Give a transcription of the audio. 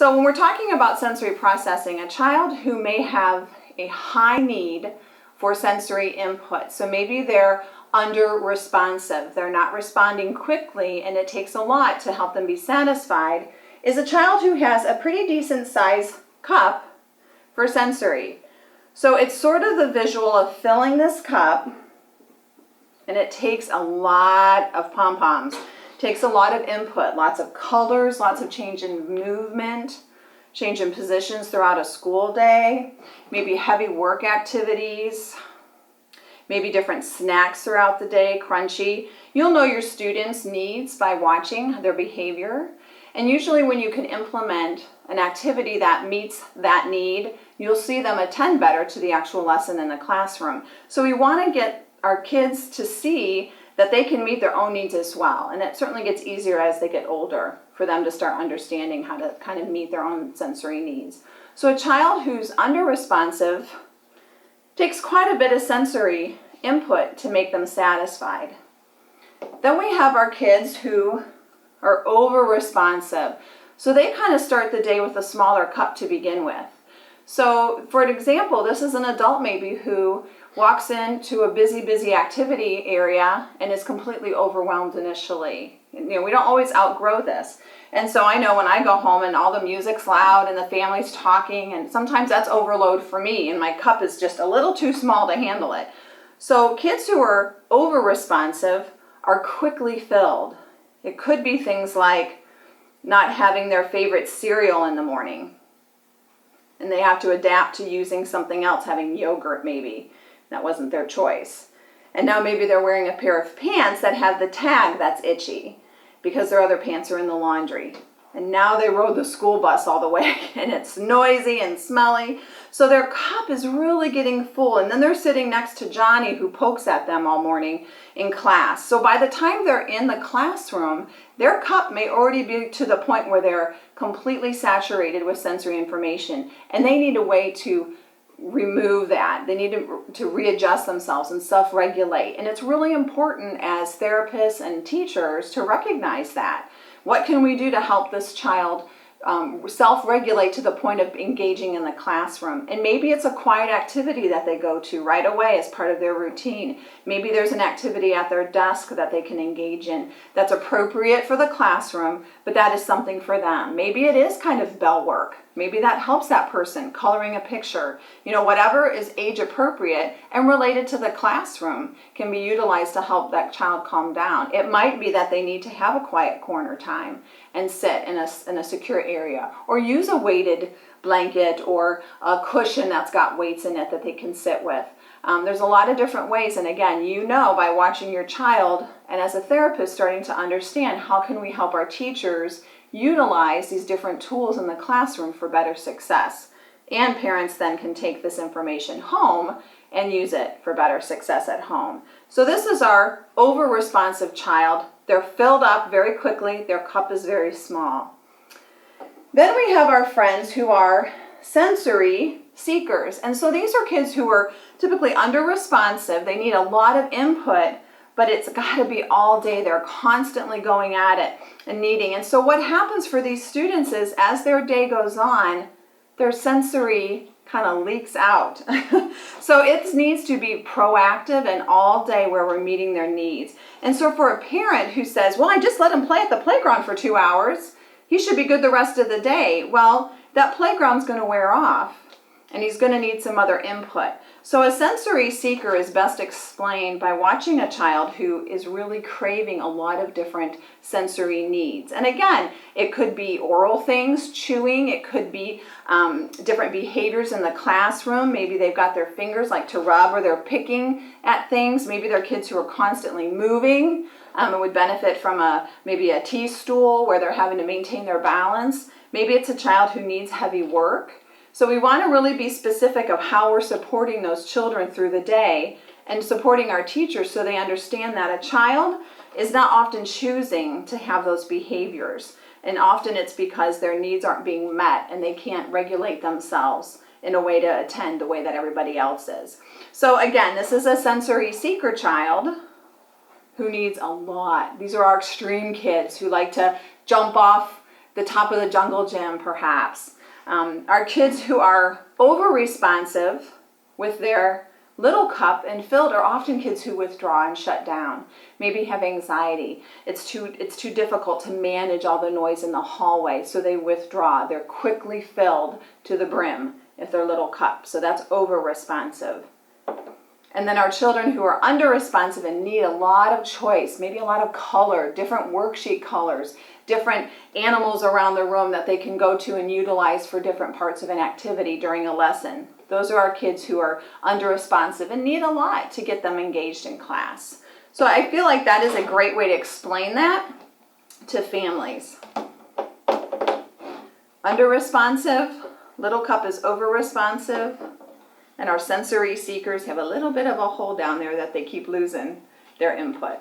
So when we're talking about sensory processing, a child who may have a high need for sensory input, so maybe they're under-responsive, they're not responding quickly, and it takes a lot to help them be satisfied, is a child who has a pretty decent size cup for sensory. So it's sort of the visual of filling this cup, and it takes a lot of pom-poms. Takes a lot of input, lots of colors, lots of change in movement, change in positions throughout a school day, maybe heavy work activities, maybe different snacks throughout the day, crunchy. You'll know your students' needs by watching their behavior. And usually when you can implement an activity that meets that need, you'll see them attend better to the actual lesson in the classroom. So we want to get our kids to see that they can meet their own needs as well. And it certainly gets easier as they get older for them to start understanding how to kind of meet their own sensory needs. So a child who's under-responsive takes quite a bit of sensory input to make them satisfied. Then we have our kids who are over-responsive. So they kind of start the day with a smaller cup to begin with. So for an example, this is an adult maybe who walks into a busy activity area and is completely overwhelmed initially. We don't always outgrow this. And so I know when I go home and all the music's loud and the family's talking, and sometimes that's overload for me and my cup is just a little too small to handle it. So kids who are over-responsive are quickly filled. It could be things like not having their favorite cereal in the morning, and they have to adapt to using something else, having yogurt maybe. That wasn't their choice. And now maybe they're wearing a pair of pants that have the tag that's itchy because their other pants are in the laundry. And now they rode the school bus all the way and it's noisy and smelly. So their cup is really getting full. And then they're sitting next to Johnny who pokes at them all morning in class. So by the time they're in the classroom, their cup may already be to the point where they're completely saturated with sensory information. And they need a way to remove that. They need to readjust themselves and self-regulate. And it's really important as therapists and teachers to recognize that. What can we do to help this child self-regulate to the point of engaging in the classroom? And maybe it's a quiet activity that they go to right away as part of their routine. Maybe there's an activity at their desk that they can engage in that's appropriate for the classroom, but that is something for them. Maybe it is kind of bell work. Maybe that helps that person, coloring a picture. Whatever is age appropriate and related to the classroom can be utilized to help that child calm down. It might be that they need to have a quiet corner time and sit in a secure area, or use a weighted blanket or a cushion that's got weights in it that they can sit with. There's a lot of different ways, and again, by watching your child and as a therapist starting to understand how can we help our teachers utilize these different tools in the classroom for better success. And parents then can take this information home and use it for better success at home. So this is our over-responsive child. They're filled up very quickly. Their cup is very small. Then we have our friends who are sensory seekers. And so these are kids who are typically under-responsive. They need a lot of input, but it's got to be all day. They're constantly going at it and needing. And so what happens for these students is as their day goes on, their sensory kind of leaks out. So it needs to be proactive and all day where we're meeting their needs. And so for a parent who says, well, I just let him play at the playground for 2 hours, he should be good the rest of the day. Well, that playground's going to wear off and he's going to need some other input. So a sensory seeker is best explained by watching a child who is really craving a lot of different sensory needs. And again, it could be oral things, chewing, it could be different behaviors in the classroom. Maybe they've got their fingers like to rub or they're picking at things. Maybe they're kids who are constantly moving and would benefit from maybe a T-stool where they're having to maintain their balance. Maybe it's a child who needs heavy work. So we want to really be specific of how we're supporting those children through the day and supporting our teachers so they understand that a child is not often choosing to have those behaviors. And often it's because their needs aren't being met and they can't regulate themselves in a way to attend the way that everybody else is. So again, this is a sensory seeker child who needs a lot. These are our extreme kids who like to jump off the top of the jungle gym perhaps. Our kids who are over-responsive with their little cup and filled are often kids who withdraw and shut down, maybe have anxiety. It's too difficult to manage all the noise in the hallway, so they withdraw. They're quickly filled to the brim if they're little cup, so that's over-responsive. And then our children who are under-responsive and need a lot of choice, maybe a lot of color, different worksheet colors, different animals around the room that they can go to and utilize for different parts of an activity during a lesson. Those are our kids who are under-responsive and need a lot to get them engaged in class. So I feel like that is a great way to explain that to families. Under-responsive, little cup is over-responsive, and our sensory seekers have a little bit of a hole down there that they keep losing their input.